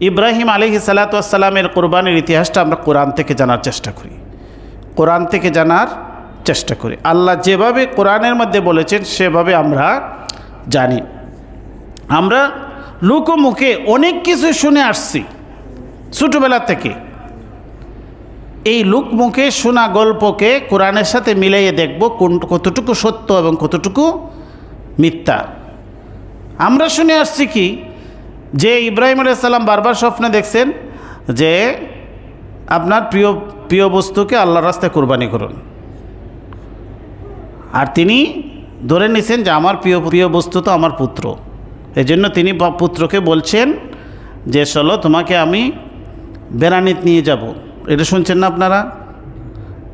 ইব্রাহিম আলাইহিস সালাতু ওয়াস সালামের কুরবানির ইতিহাসটা আমরা কোরআন থেকে জানার চেষ্টা করি। কোরআন থেকে জানার চেষ্টা করি। আল্লাহ যেভাবে কোরআনের মধ্যে বলেছেন সেভাবে আমরা জানি। আমরা লোকমুখে অনেক কিছু শুনে আসছি ছোটোবেলা থেকে। এই লোকমুখে শোনা গল্পকে কোরআনের সাথে মিলাইয়ে দেখব কতটুকু সত্য এবং কতটুকু মিথ্যা। আমরা শুনে আসছি কি যে ইব্রাহিম আলাইহিস সালাম বারবার স্বপ্নে দেখছেন যে আপনার প্রিয় বস্তুকে আল্লাহর রাস্তায় কুরবানি করুন, আর তিনি ধরে নিয়েছেন যে আমার প্রিয় বস্তু তো আমার পুত্র। এই জন্য তিনি পুত্রকে বলছেন যে চলো তোমাকে আমি বেড়ানিতে নিয়ে যাব। এটা শুনছেন না আপনারা?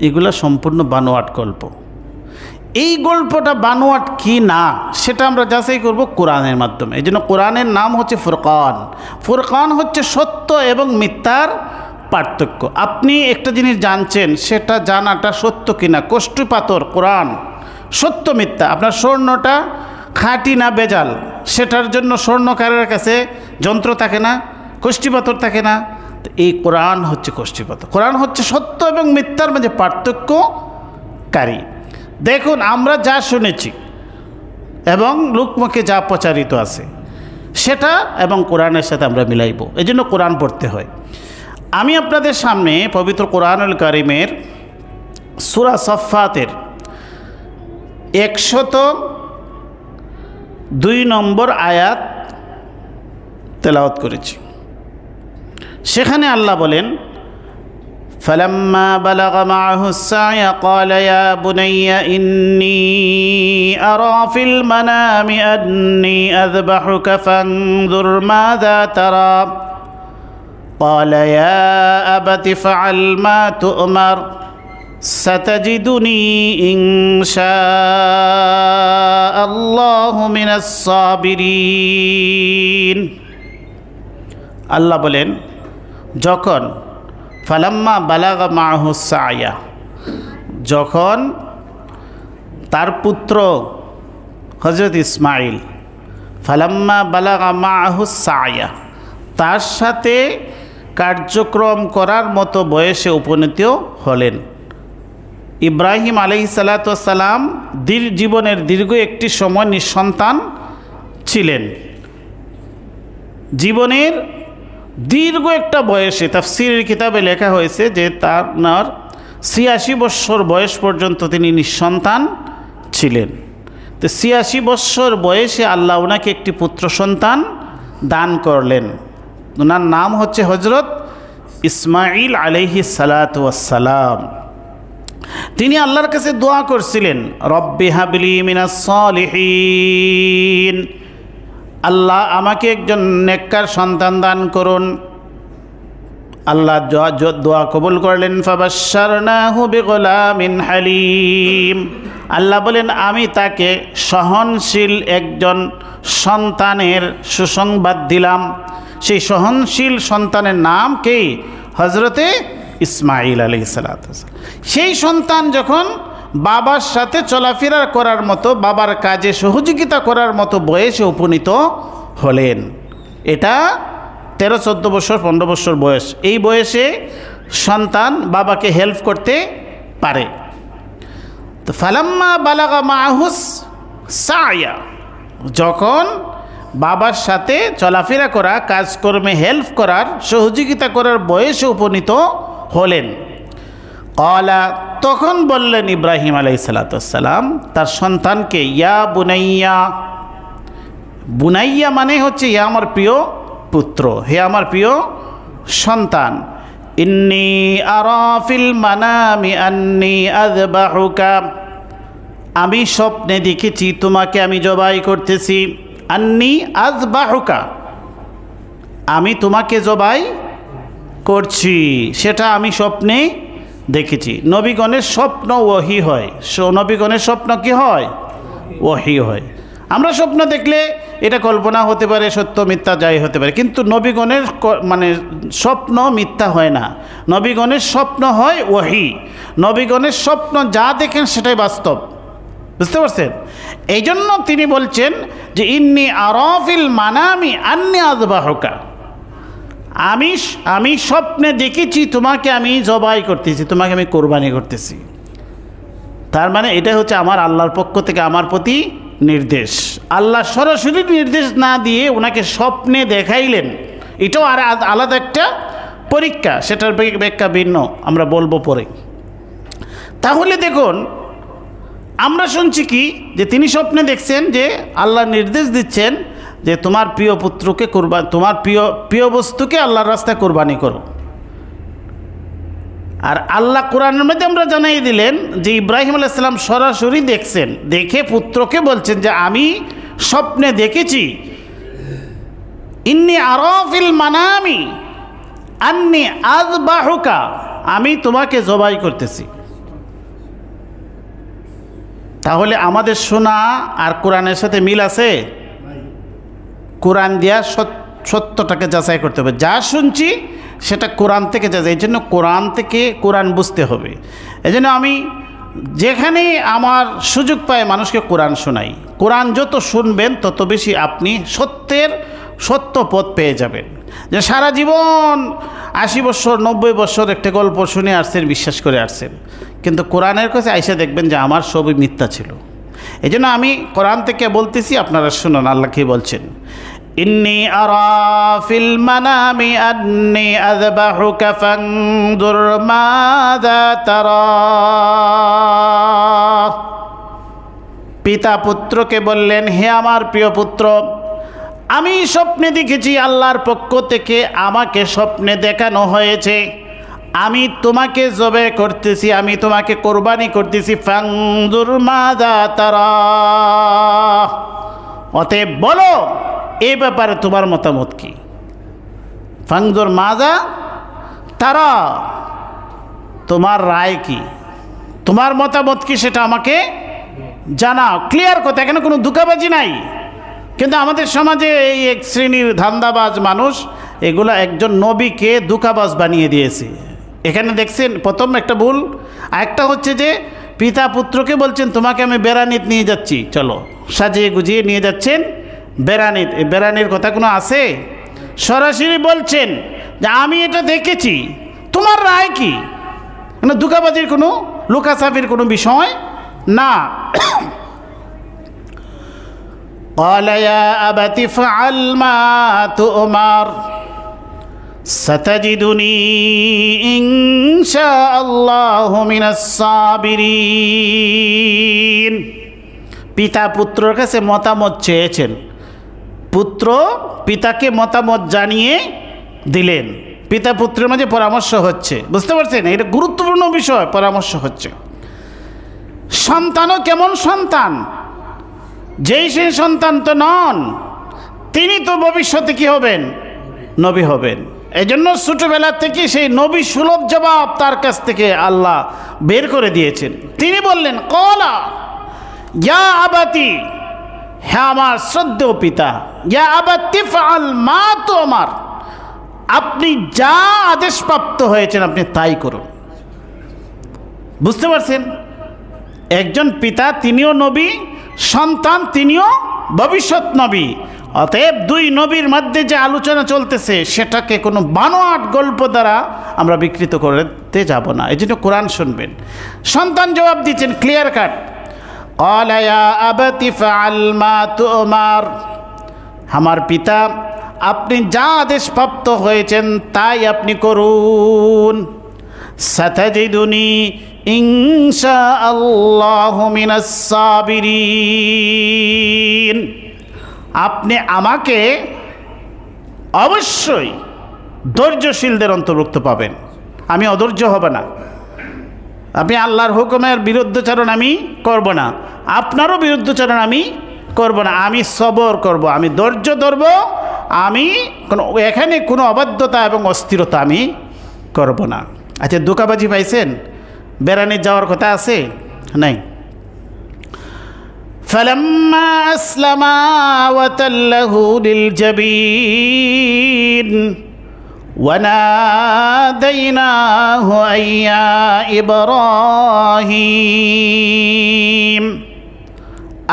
এগুলা সম্পূর্ণ বানোয়াট গল্প। এই গল্পটা বানোয়াট কি না সেটা আমরা যাচাই করব কোরআনের মাধ্যমে। এই জন্য কোরআনের নাম হচ্ছে ফুরকান। ফুরকান হচ্ছে সত্য এবং মিথ্যার পার্থক্য। আপনি একটা জিনিস জানছেন, সেটা জানাটা সত্য কিনা কষ্টি পাথর। কোরআন সত্য মিথ্যা। আপনার স্বর্ণটা খাঁটি না বেজাল, সেটার জন্য স্বর্ণকারের কাছে যন্ত্র থাকে না, কষ্টি পাথর থাকে না। এই কোরআন হচ্ছে কষ্টি পাথর। কোরআন হচ্ছে সত্য এবং মিথ্যার মাঝে পার্থক্যকারী। দেখুন, আমরা যা শুনেছি এবং লোকমুখে যা প্রচারিত আছে সেটা এবং কোরআনের সাথে আমরা মিলাইব। এই জন্য কোরআন পড়তে হয়। আমি আপনাদের সামনে পবিত্র কোরআনুল কারিমের সূরা সফফাতের 102 নম্বর আয়াত তেলাওয়াত করেছি। সেখানে আল্লাহ বলেন, فلما بلغ معه السعي قال يا بني إني أرى في المنام أني أذبحك فانظر ماذا ترى قال يا أبت افعل ما تؤمر ستجدني إن شاء الله من الصابرين। আল্লাহ বলেন, যখন ফালাম্মা বালাগা মাহু সায়া, যখন তার পুত্র হযরত ইসমাইল ফালাম্মা বালাগা মাহু সায়া, তার সাথে কার্যক্রম করার মতো বয়সে উপনীত হলেন। ইব্রাহিম আলাইহিস সালাতু ওয়াস সালাম জীবনের দীর্ঘ একটি সময় নিঃসন্তান ছিলেন। জীবনের দীর্ঘ একটা বয়সে তাফসীরের কিতাবে লেখা হয়েছে যে তার ৮৬ বৎসর বয়স পর্যন্ত তিনি নিঃসন্তান ছিলেন। তো ৮৬ বৎসর বয়সে আল্লাহ ওনাকে একটি পুত্র সন্তান দান করলেন। ওনার নাম হচ্ছে হযরত ইসমাইল আলাইহিস সালাতু ওয়াস সালাম। তিনি আল্লাহর কাছে দোয়া করছিলেন, রব্বি হাবলি মিনাস সালিহিন, আল্লাহ আমাকে একজন নেককার সন্তান দান করুন। আল্লাহ দোয়া কবুল করলেন। ফাবাশশারনাহু বিগুলামিন হালিম, আল্লাহ বলেন আমি তাকে সহনশীল একজন সন্তানের সুসংবাদ দিলাম। সেই সহনশীল সন্তানের নাম কি? হযরতে ইসমাইল আলাইহিস সালাতু ওয়াস সালাম। সেই সন্তান যখন বাবার সাথে চলাফেরা করার মতো, বাবার কাজে সহযোগিতা করার মতো বয়সে উপনীত হলেন। এটা 13-14 বছর 15 বছর বয়স। এই বয়সে সন্তান বাবাকে হেল্প করতে পারে। তো ফালাম্মা বালাগা মাহুস সায়া, যখন বাবার সাথে চলাফেরা করা, কাজকর্মে হেল্প করার, সহযোগিতা করার বয়সে উপনীত হলেন। ক্বালা, তখন বললেন ইব্রাহিম আলাইহিস সালাতু ওয়াস সালাম তার সন্তানকে, ইয়া বুনাইয়া, বুনাইয়া মানে হচ্ছে ইয়া আমার প্রিয় পুত্র, হে আমার প্রিয় সন্তান, ইন্নী আরা ফিল মানামি আন্নী আযবাহুকা, আমি স্বপ্নে দেখেছি তোমাকে আমি জবাই করতেছি। আন্নী আযবাহুকা, আমি তোমাকে জবাই করছি, সেটা আমি স্বপ্নে দেখেছি। নবীগণের স্বপ্ন ওহী হয়। নবীগণের স্বপ্ন কি হয়? ওহী হয়। আমরা স্বপ্ন দেখলে এটা কল্পনা হতে পারে, সত্য মিথ্যা যাই হতে পারে, কিন্তু নবীগণের স্বপ্ন মিথ্যা হয় না। নবীগণের স্বপ্ন হয় ওহী। নবীগণের স্বপ্ন যা দেখেন সেটাই বাস্তব। বুঝতে পারছেন? এই জন্য তিনি বলছেন যে ইন্নী আরা ফিল মানামি আন্নী আযবাহুকা, আমি স্বপ্নে দেখেছি তোমাকে আমি জবাই করতেছি, তোমাকে আমি কোরবানি করতেছি। তার মানে এটা হচ্ছে আমার আল্লাহর পক্ষ থেকে আমার প্রতি নির্দেশ। আল্লাহ সরাসরি নির্দেশ না দিয়ে ওনাকে স্বপ্নে দেখাইলেন, এটাও আর আলাদা একটা পরীক্ষা, সেটার ব্যাখ্যা ভিন্ন, আমরা বলবো পরে। তাহলে দেখুন, আমরা শুনছি কি যে তিনি স্বপ্নে দেখছেন যে আল্লাহ নির্দেশ দিচ্ছেন যে তোমার প্রিয় পুত্রকে তোমার প্রিয় বস্তুকে আল্লাহর রাস্তায় কোরবানি করো। আর আল্লাহ কোরআনের মধ্যে আমরা জানাই দিলেন যে ইব্রাহিম আলাইহিস সালাম সরাসরি দেখছেন, দেখে পুত্রকে বলছেন যে আমি স্বপ্নে দেখেছি, ইন্নী আরা ফিল মানামি আন্নী আযবাহুকা, আমি তোমাকে জবাই করতেছি। তাহলে আমাদের শোনা আর কোরআনের সাথে মিল আছে? কোরআন দিয়া সত্যটাকে যাচাই করতে হবে। যা শুনছি সেটা কোরআন থেকে যাচাই, এই জন্য কোরআন থেকে কোরআন বুঝতে হবে। এই জন্য আমি যেখানেই আমার সুযোগ পাই মানুষকে কোরআন শোনাই। কোরআন যত শুনবেন তত বেশি আপনি সত্য পথ পেয়ে যাবেন। যে সারা জীবন 80 বছর 90 বছর একটা গল্প শুনে আসছেন, বিশ্বাস করে আসছেন, কিন্তু কোরআনের কাছে আইসা দেখবেন যে আমার সবই মিথ্যা ছিল। এই জন্য আমি কোরআন থেকে বলতেছি, আপনারা শুনুন আল্লাহ কি বলছেন। ইন্নী আরা ফিল মানামি আন্নী আযবাহুকা ফানজুর মাযা তারা। পিতা পুত্রকে বললেন, হে আমার প্রিয় পুত্র, আমি স্বপ্নে দেখেছি, আল্লাহর পক্ষ থেকে আমাকে স্বপ্নে দেখানো হয়েছে আমি তোমাকে জবে করতেছি, আমি তোমাকে কোরবানি করতেছি। ফানজুর মাযা তারা, অতএব বলো এই ব্যাপারে তোমার মতামত কি। ফানজুর মাযা তারা, তোমার রায় কি, তোমার মতামত কি সেটা আমাকে জানাও। ক্লিয়ার কথা, এখানে কোনো ধোঁকাবাজি নাই। কিন্তু আমাদের সমাজে এই এক শ্রেণীর ধান্দাবাজ মানুষ এগুলা একজন নবীকে ধোঁকাবাজ বানিয়ে দিয়েছে। এখানে দেখছেন প্রথম একটা ভুল। আরেকটা হচ্ছে যে পিতা পুত্রকে বলছেন তোমাকে আমি বেড়ানিত নিয়ে যাচ্ছি, চলো, সাজিয়ে গুজিয়ে নিয়ে যাচ্ছেন বেড়ানিত। এই বেড়ানির কথা কোনো আছে? সরাসরি বলছেন যে আমি এটা দেখেছি, তোমার রায় কি। মানে ধোঁকাবাজির কোনো, লুকাছাপির কোনো বিষয় না। قال يا أبت افعل ما تؤمر ستجدني إن شاء الله من الصابرين। পিতা পুত্রের কাছে মতামত চেয়েছেন, পুত্র পিতাকে মতামত জানিয়ে দিলেন। পিতা পুত্রের মাঝে পরামর্শ হচ্ছে, বুঝতে পারছেন? এটা গুরুত্বপূর্ণ বিষয়, পরামর্শ হচ্ছে। সন্তানও কেমন সন্তান, যেই সেই সন্তান তো নন, তিনি তো ভবিষ্যতে কি হবেন? নবী হবেন। এই জন্য ছোটবেলা থেকে সেই নবী সুলভ জবাব তার কাছ থেকে আল্লাহ বের করে দিয়েছেন। তিনি বললেন, কলা ইয়া আবাতি, হ্যাঁ আমার শ্রদ্ধেয় পিতা, ইয়া আবাতি ফাআল মা তুমার, আপনি যা আদেশপ্রাপ্ত হয়েছেন আপনি তাই করুন। বুঝতে পারছেন? একজন পিতা তিনিও নবী, সন্তান তিনিও ভবিষ্যৎ নবী। অতএব দুই নবীর মধ্যে যে আলোচনা চলতেছে সেটাকে কোনো বানোয়াট গল্প দ্বারা আমরা বিকৃত করতে যাব না। এই জন্য কোরআন শুনবেন। সন্তান জবাব দিচ্ছেন ক্লিয়ার কাট, ক্বালা ইয়া আবাতি ফাআল মা তুমার, আমার পিতা আপনি যা আদেশপ্রাপ্ত হয়েছেন তাই আপনি করুন। সাতাজিদুনি ইনশাআল্লাহু মিনাস সাবিরিন, আপনি আমাকে অবশ্যই ধৈর্যশীলদের অন্তর্ভুক্ত পাবেন। আমি অধৈর্য হব না, আপনি আল্লাহর হুকুমের বিরুদ্ধাচরণ আমি করব না, আপনারও বিরুদ্ধাচরণ আমি করব না, আমি সবর করব, আমি ধৈর্য ধরব, আমি এখানে কোনো অবাধ্যতা এবং অস্থিরতা আমি করব না। আচ্ছা, ধোঁকাবাজি পাইছেন? বেড়ানি যাওয়ার কথা আছে? নাই। فلما أسلما وتله للجبين وناديناه أن يا إبراهيم।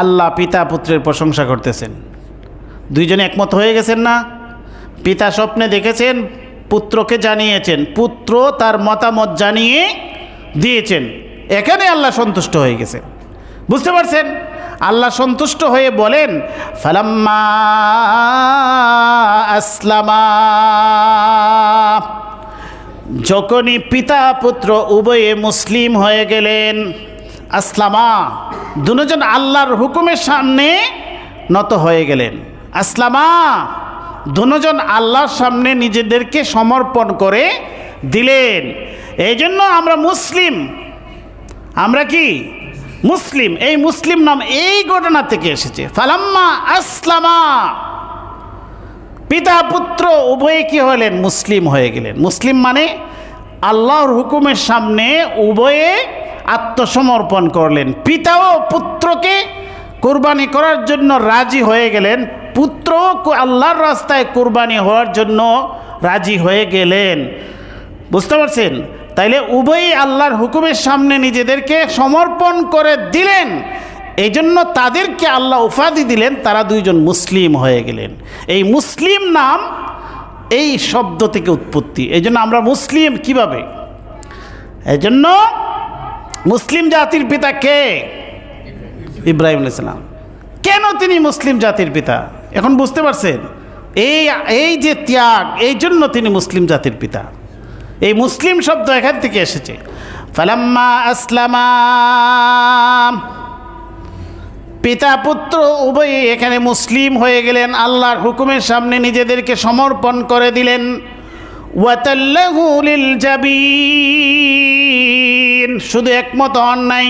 আল্লাহ পিতা পুত্রের প্রশংসা করতেছেন। দুইজনে একমত হয়ে গেছেন না? পিতা স্বপ্নে দেখেছেন পুত্রকে জানিয়েছেন, পুত্র তার মতামত জানিয়ে দিয়েছেন। এখানে আল্লাহ সন্তুষ্ট হয়ে গেছে। বুঝতে পারছেন? আল্লাহ সন্তুষ্ট হয়ে বলেন ফালাম্মা আসলামা, যখনই পিতা পুত্র উভয়ে মুসলিম হয়ে গেলেন। আসলামা, দুজন আল্লাহর হুকুমের সামনে নত হয়ে গেলেন। আসলামা, দুজন আল্লাহর সামনে নিজেদেরকে সমর্পণ করে দিলেন। এই জন্য আমরা মুসলিম। আমরা কি মুসলিম? এই মুসলিম নাম এই ঘটনা থেকে এসেছে। ফালাম্মা আসলামা, পিতা পুত্র উভয়ে কি হলেন? মুসলিম হয়ে গেলেন। মুসলিম মানে আল্লাহর হুকুমের সামনে উভয়ে আত্মসমর্পণ করলেন। পিতাও পুত্রকে কুরবানি করার জন্য রাজি হয়ে গেলেন, পুত্র আল্লাহর রাস্তায় কুরবানি হওয়ার জন্য রাজি হয়ে গেলেন। বুঝতে পারছেন? তাইলে উভয়ই আল্লাহর হুকুমের সামনে নিজেদেরকে সমর্পণ করে দিলেন। এই জন্য তাদেরকে আল্লাহ উপাধি দিলেন, তারা দুইজন মুসলিম হয়ে গেলেন। এই মুসলিম নাম এই শব্দ থেকে উৎপত্তি। এই জন্য আমরা মুসলিম কিভাবে? এই জন্য মুসলিম জাতির পিতা কে? ইব্রাহিম আলাইহিস সালাম। কেন তিনি মুসলিম জাতির পিতা? এখন বুঝতে পারছেন? এই যে ত্যাগ, এই জন্য তিনি মুসলিম জাতির পিতা। এই মুসলিম শব্দ এখান থেকে এসেছে। ফালাম্মা আসলামা, পিতা পুত্র উভয়ে এখানে মুসলিম হয়ে গেলেন, আল্লাহর হুকুমের সামনে নিজেদেরকে সমর্পণ করে দিলেন। ওয়াতাল্লাহু লিল জাবিন, শুধু একমত হন নাই,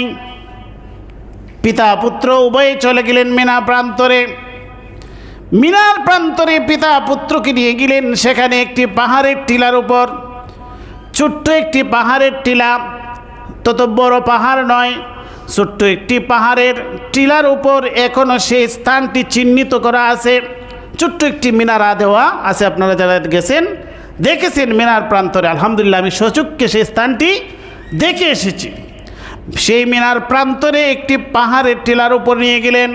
পিতা পুত্র উভয়ে চলে গেলেন মিনা প্রান্তরে। মিনার প্রান্তরে পিতা পুত্রকে নিয়ে গেলেন। সেখানে একটি পাহাড়ের টিলার উপর, ছোট্ট একটি পাহাড়ের টিলা, তত বড় পাহাড় নয়, ছোট্ট একটি পাহাড়ের টিলার উপর এখনও সেই স্থানটি চিহ্নিত করা আছে। ছোট্ট একটি মিনারা দেওয়া আছে, আপনারা যারা গেছেন দেখেছেন মিনার প্রান্তরে। আলহামদুলিল্লাহ, আমি সচক্ষে সেই স্থানটি দেখে এসেছি। সেই মিনার প্রান্তরে একটি পাহাড়ের টিলার উপর নিয়ে গেলেন।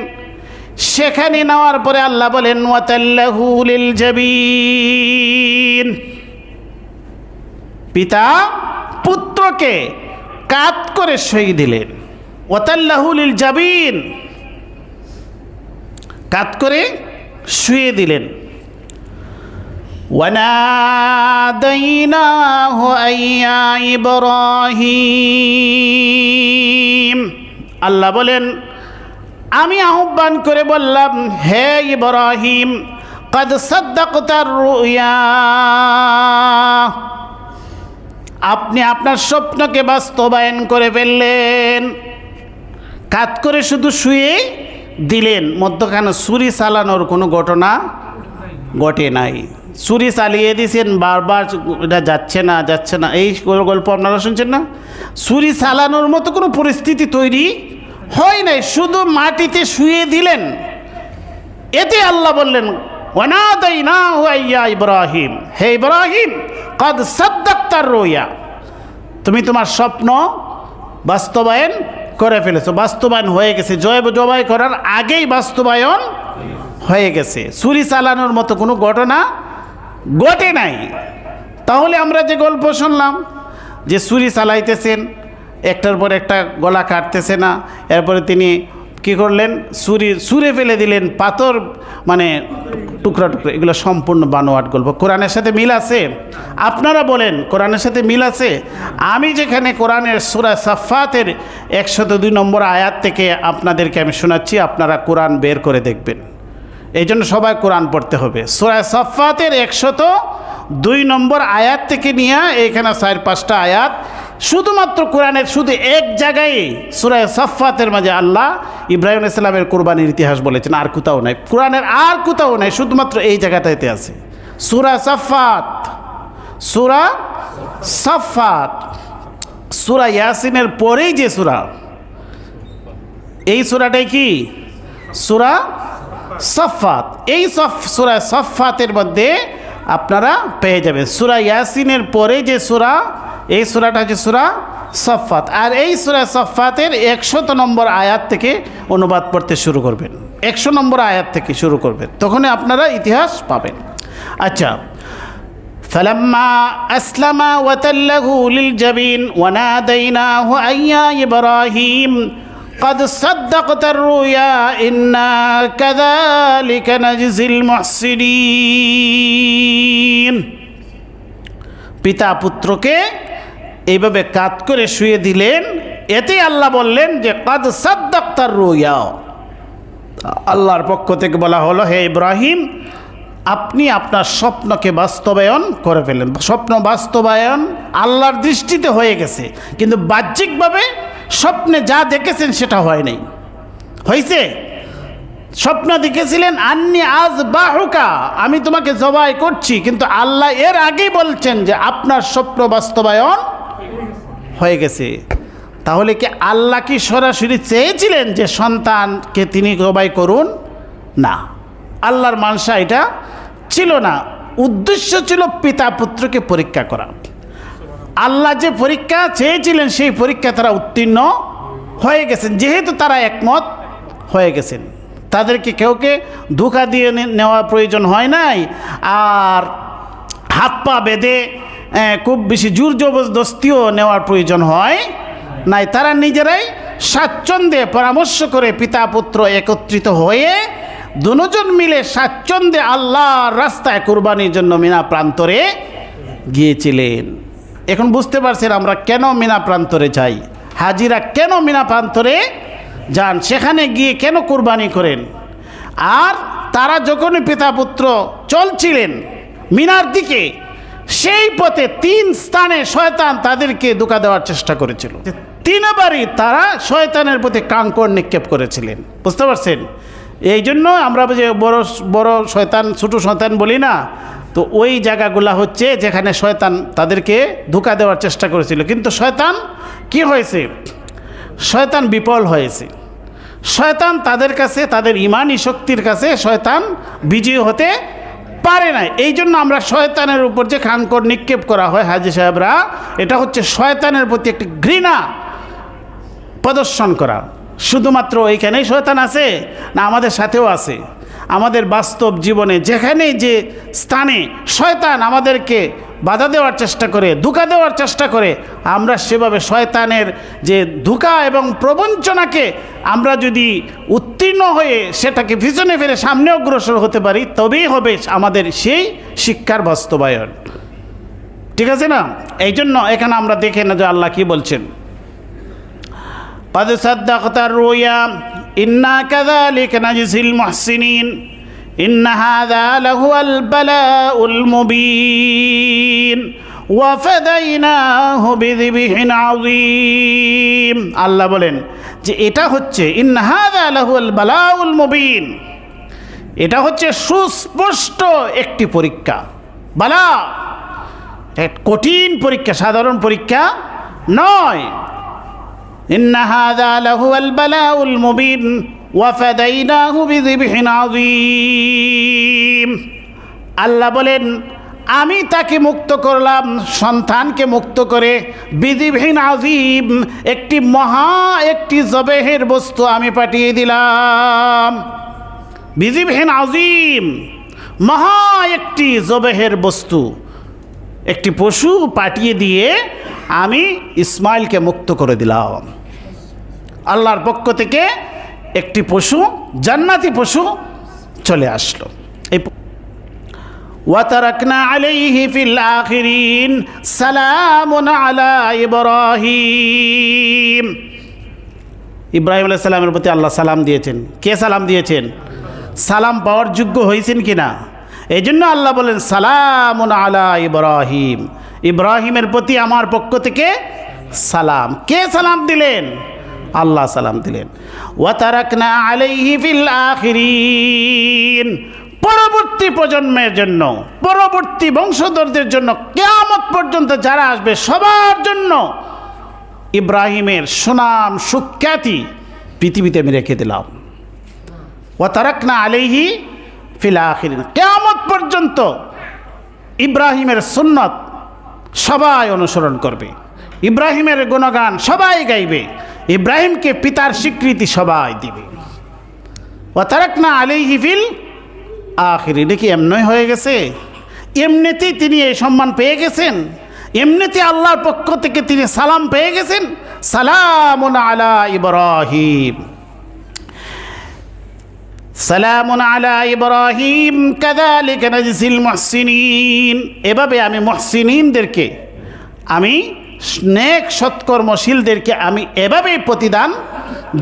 সেখানে নেওয়ার পরে আল্লাহ বলেন ওয়াতাল্লাহু লিল জাবিন, পিতা পুত্রকে কাত করে শুইয়ে দিলেন। ওয়াতাল্লাহু লিল জাবিন, কাত করে শুইয়ে দিলেন। ওয়ানাদাইনাহু আইয়া ইব্রাহিম, আল্লাহ বলেন আমি আহ্বান করে বললাম, হে ইব্রাহিম, কাদ সাদ্দাকতার রুয়া, আপনি আপনার স্বপ্নকে বাস্তবায়ন করে ফেললেন। কাত করে শুধু শুয়ে দিলেন, মধ্যখানে ছুরি চালানোর কোনো ঘটনা ঘটে নাই। ছুরি চালিয়ে দিয়েছেন, বারবার এটা যাচ্ছে না, এই গল্প আপনারা শুনছেন না? ছুরি চালানোর মতো কোনো পরিস্থিতি তৈরি হয় নাই, শুধু মাটিতে শুয়ে দিলেন। এতে আল্লাহ বললেন ওয়ানাদাইনাহু আইয়া ইব্রাহিম, হে ইব্রাহিম, কাদ সাদ্দাকতার রুয়া, তুমি তোমার স্বপ্ন বাস্তবায়ন করে ফেলেছো। বাস্তবায়ন হয়ে গেছে, জবাই করার আগেই বাস্তবায়ন হয়ে গেছে। ছুরি চালানোর মতো কোনো ঘটনা ঘটে নাই। তাহলে আমরা যে গল্প শুনলাম যে ছুরি চালাইতেছেন, একটার পর একটা গলা কাটতেছে না, এরপরে তিনি কি করলেন? ছুঁড়ে ফেলে দিলেন, পাথর মানে টুকরা টুকরা, এগুলো সম্পূর্ণ বানোয়াট গল্প। কোরআনের সাথে মিল আছে? আপনারা বলেন কোরআনের সাথে মিল আছে? আমি যেখানে কোরআনের সূরা সাফফাতের 102 নম্বর আয়াত থেকে আপনাদেরকে আমি শোনাচ্ছি, আপনারা কোরআন বের করে দেখবেন। এই জন্য সবাই কোরআন পড়তে হবে। সূরা সাফফাতের 102 নম্বর আয়াত থেকে নিয়ে এখানে 4-5টা আয়াত, শুধুমাত্র কোরআনের শুধু এক জায়গায় সূরা সাফফাতের মাঝে আল্লাহ ইব্রাহিম আলাইহিস সালামের কুরবানির ইতিহাস বলেছেন, আর কোথাও নাই। কোরআনের আর কোথাও নাই, শুধুমাত্র এই জায়গাটাতে আছে। সূরা সাফফাত, সূরা সাফফাত, সূরা ইয়াসিনের পরেই যে সূরা, এই সূরাটাই কি? সূরা সাফফাত। এই সূরা সাফফাতের মধ্যে আপনারা পেয়ে যাবেন। সূরা ইয়াসিনের পরে যে সূরা, এই সূরাটা হচ্ছে সূরা সাফফাত। আর এই সূরা সাফফাতের 100 নম্বর আয়াত থেকে অনুবাদ পড়তে শুরু করবেন, 100 নম্বর আয়াত থেকে শুরু করবেন, তখনই আপনারা ইতিহাস পাবেন। আচ্ছা, فلما أسلم وتله للجبين وناديناه أن يا إبراهيم قد صدقت الرؤيا إنا كذلك نجزي المحسنين পিতা পুত্রকে এইভাবে কাত করে শুয়ে দিলেন। এতে আল্লাহ বললেন যে কাদ সাদ্দাক্তার রুয়া, আল্লাহর পক্ষ থেকে বলা হলো, হে ইব্রাহিম, আপনি আপনার স্বপ্নকে বাস্তবায়ন করে ফেলেন। স্বপ্ন বাস্তবায়ন আল্লাহর দৃষ্টিতে হয়ে গেছে, কিন্তু বাহ্যিকভাবে স্বপ্নে যা দেখেছেন সেটা হয় নাই। হয়েছে? স্বপ্ন দেখেছিলেন আন্নি আজ বাহুকা, আমি তোমাকে জবাই করছি, কিন্তু আল্লাহ এর আগেই বলছেন যে আপনার স্বপ্ন বাস্তবায়ন হয়ে গেছে। তাহলে কি আল্লাহ কি সরাসরি চেয়েছিলেন যে সন্তানকে তিনি জবাই করুন? না, আল্লাহর মানসা এটা ছিল না। উদ্দেশ্য ছিল পিতা পুত্রকে পরীক্ষা করা। আল্লাহ যে পরীক্ষা চেয়েছিলেন সেই পরীক্ষা তারা উত্তীর্ণ হয়ে গেছেন, যেহেতু তারা একমত হয়ে গেছেন। তাদেরকে কেউকে ধোঁকা দিয়ে নেওয়া প্রয়োজন হয় নাই, আর হাত পা বেঁধে খুব বেশি জোর জবরদস্তিও নেওয়ার প্রয়োজন হয় নাই। তারা নিজেরাই স্বাচ্ছন্দ্যে পরামর্শ করে পিতা পুত্র একত্রিত হয়ে দুজন মিলে স্বাচ্ছন্দ্যে আল্লাহর রাস্তায় কুরবানির জন্য মিনা প্রান্তরে গিয়েছিলেন। এখন বুঝতে পারছেন আমরা কেন মিনা প্রান্তরে যাই, হাজিরা কেন মিনা প্রান্তরে যান, সেখানে গিয়ে কেন কুরবানি করেন। আর তারা যখনই পিতা পুত্র চলছিলেন মিনার দিকে, সেই পথে 3 স্থানে শয়তান তাদেরকে ধোঁকা দেওয়ার চেষ্টা করেছিল। 3বারই তারা শয়তানের প্রতি কাঙ্কর নিক্ষেপ করেছিলেন। বুঝতে পারছেন? এই জন্য আমরা যে বড় বড় শয়তান ছোটো শয়তান বলি না, তো ওই জায়গাগুলা হচ্ছে যেখানে শয়তান তাদেরকে ধোঁকা দেওয়ার চেষ্টা করেছিল। কিন্তু শয়তান কি হয়েছে? শয়তান বিফল হয়েছে। শয়তান তাদের কাছে, তাদের ইমানি শক্তির কাছে শয়তান বিজয়ী হতে পারে না। এই জন্য আমরা শয়তানের উপর যে কাঙ্কর নিক্ষেপ করা হয় হাজী সাহেবরা, এটা হচ্ছে শয়তানের প্রতি একটি ঘৃণা প্রদর্শন করা। শুধুমাত্র এইখানেই শয়তান আছে না, আমাদের সাথেও আছে। আমাদের বাস্তব জীবনে যেখানে যে স্থানে শয়তান আমাদেরকে বাধা দেওয়ার চেষ্টা করে, ধোঁকা দেওয়ার চেষ্টা করে, আমরা সেভাবে শয়তানের যে ধোঁকা এবং প্রবঞ্চনাকে আমরা যদি উত্তীর্ণ হয়ে সেটাকে পিছনে ফেলে সামনে অগ্রসর হতে পারি, তবেই হবে আমাদের সেই শিক্ষার বাস্তবায়ন। ঠিক আছে না? এই জন্য এখানে আমরা দেখে না যে আল্লাহ কি বলছেন, قد صدقت الرؤيا إنا كذلك نجزي المحسنين إن هذا لهو البلاء المبين وفديناه بذبح عظيم। আল্লাহ বলেন যে এটা হচ্ছে ইন হাযা লাহুল বালাউল মুবিন, এটা হচ্ছে সুস্পষ্ট একটি পরীক্ষা। বালা এক কঠিন পরীক্ষা, সাধারণ পরীক্ষা নয়। إن هذا لهو البلاء المبين وفديناه بذبح عظيم। আল্লাহ বলেন আমি তাকে মুক্ত করলাম, সন্তানকে মুক্ত করে, বিযিবহিন আযীম, একটি মহা একটি জবেহের বস্তু আমি পাঠিয়ে দিলাম। বিযিবহিন আযীম, মহা একটি জবেহের বস্তু, একটি পশু পাঠিয়ে দিয়ে আমি ইসমাইলকে মুক্ত করে দিলাম। আল্লাহর পক্ষ থেকে একটি পশু, জান্নাতি পশু চলে আসলো। এই ওয়াতারাকনা আলাইহি ফিল আখিরিন সালামুন আলা ইব্রাহিম। ইব্রাহিম আলাইহিস সালামের প্রতি আল্লাহ সালাম দিয়েছেন। কে সালাম দিয়েছেন? সালাম পাওয়ার যোগ্য হয়েছেন কিনা, এই জন্য আল্লাহ বলেন সালামুন আলা ইব্রাহিম, ইব্রাহিমের প্রতি আমার পক্ষ থেকে সালাম। কে সালাম দিলেন? আল্লাহ সালাম দিলেন। ওয়াতারাকনা আলাইহি ফিল আখিরিন, পরবর্তী প্রজন্মের জন্য, পরবর্তী বংশধরদের জন্য, কিয়ামত পর্যন্ত যারা আসবে সবার জন্য ইব্রাহিমের সুনাম সুখ্যাতি পৃথিবীতে আমি রেখে দিলাম। ওয়াতারাকনা আলাইহি ফিল আখিরিন, কিয়ামত পর্যন্ত ইব্রাহিমের সুন্নত সবাই অনুসরণ করবে, ইব্রাহিমের গুণগান সবাই গাইবে, ইব্রাহিমকে পিতার স্বীকৃতি সবাই দিবে। ওয়াতারাকনা আলাইহি ফিল আখিরিন, কি এমনই হয়ে গেছে? এমনিতেই তিনি এই সম্মান পেয়ে গেছেন, এমনিতে আল্লাহর পক্ষ থেকে তিনি সালাম পেয়ে গেছেন, সালামুন আলা ইব্রাহিম, সালামুন আলা ইব্রাহিম কাযালিকা নাজজিল মুহসিনিন। এভাবে আমি মুহসিনিনদেরকে, আমি নেক সৎকর্মশীলদেরকে আমি এভাবেই প্রতিদান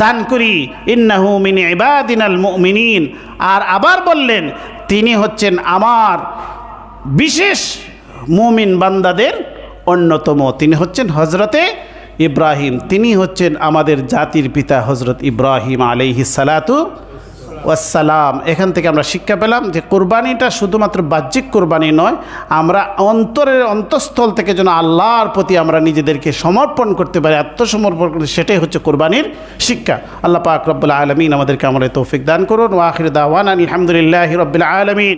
দান করি। ইন্নাহু মিন ইবাদিনাল মুমিনিন। আর আবার বললেন তিনি হচ্ছেন আমার বিশেষ মুমিন বান্দাদের অন্যতম। তিনি হচ্ছেন হজরতে ইব্রাহিম, তিনি হচ্ছেন আমাদের জাতির পিতা হজরত ইব্রাহিম আলাইহিস সালাতু ওয়াসসালাম। এখান থেকে আমরা শিক্ষা পেলাম যে কোরবানিটা শুধুমাত্র বাহ্যিক কোরবানি নয়, আমরা অন্তরের অন্তঃস্থল থেকে যেন আল্লাহর প্রতি আমরা নিজেদেরকে সমর্পণ করতে পারি, আত্মসমর্পণ করতে, সেটাই হচ্ছে কোরবানির শিক্ষা। আল্লাহ পাক রব্বুল আলামিন আমাদেরকে আমরা তৌফিক দান করুন। ওয়া আখিরু দাওয়ানা আলহামদুলিল্লাহি রাব্বিল আলামিন।